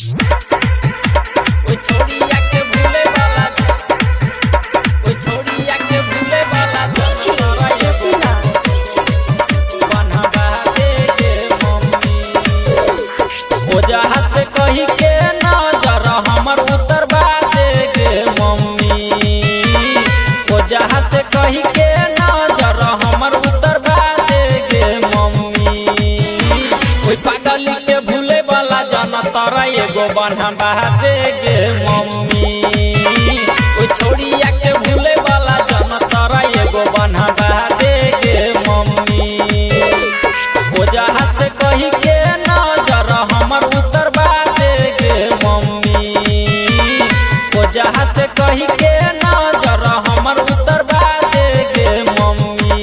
ओइ छोड़िया के भूले वाला ओइ छोड़िया के भूले वाला तोरा एगो बनवा दे गे मम्मी। ओ जहाँ से कही के नजर हमर उतरवा दे गे मम्मी। ओ जहाँ से कही के नजर हमर उतरवा दे गे मम्मी। ओइ पागली के भूले वाला जाना तारा एगो बनवा दे गे मम्मी। ओइ छोड़िया के भूले वाला जाना तारा एगो बनवा दे गे मम्मी। ओ जहाँ से कही के नजर हमर उतरवा दे गे मम्मी। ओ जहाँ से कही के नजर हमर उतरवा दे गे मम्मी।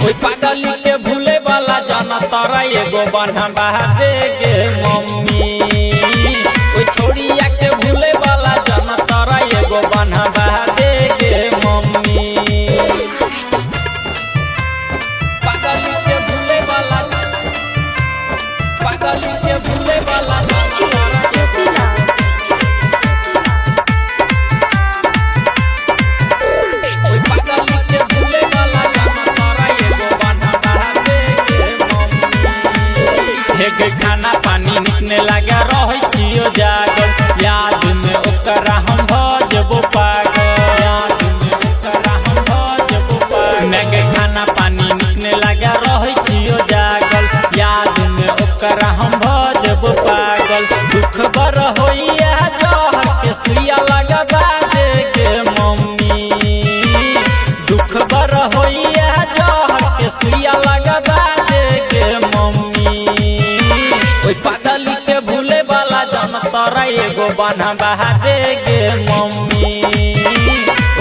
ओइ पागली के भूले वाला जाना तारा एगो बनवा दे गे मम्मी। ओइ छोड़िया के भूले वाला जाना तारा एगो बनवा दे गे मम्मी। पागली के भूले वाला पागली के भूले वाला ओइ पागली के भूले वाला जाना तारा एगो बनवा दे गे मम्मी। हेगे खाना पानी निकने लगा रही छियो जागल याद में ओकरा हम भजबो पागल। याद में ओकरा हम भजबो पागल। नेगे खाना पानी निकने लगा रही छियो जागल याद में ओकरा हम भजबो पागल। दुख बर होइया जहर के सुइया लगवा दे गे मम्मी। दुख बर होइया जहर के सुइया लगवा दे गे मम्मी। ओइ पागली के भूले वाला जान तारा एगो बनवा दे गे मम्मी।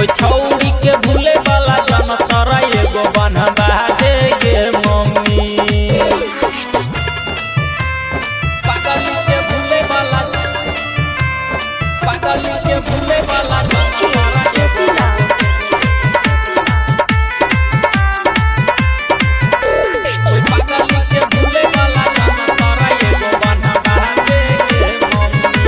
ओइ छौरी के भूले वाला जान तारा एगो बनवा दे गे मम्मी। पागली के भूले वाला पागली के भूले वाला तारा एगो ओइ पागली के भूले वाला जान तारा एगो बनवा दे गे मम्मी।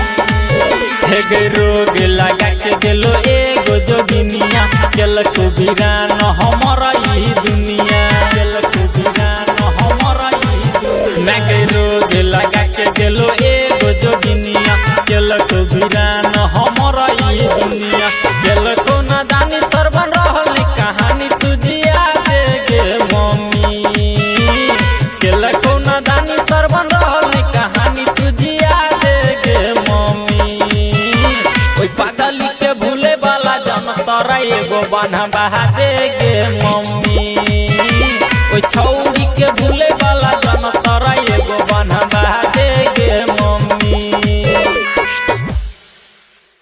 हेगे रोग लगा के दिलो एगो जोगिनिया चल को बिरान हमारा ई दुनिया। चल को बिरान हमारा ई दुनिया। मैं रोग लगा के दिलो एगो जोगिनिया चल को बिरान हमारा ई दुनिया। चल को नादानी सरबन रहल कहानी तुझिया दे गे मम्मी। चल को नादानी सरबन रहल कहानी तुझिया दे गे मम्मी। ओइ पागली के भूले वाला जान तारा एगो बनवा दे गे मम्मी।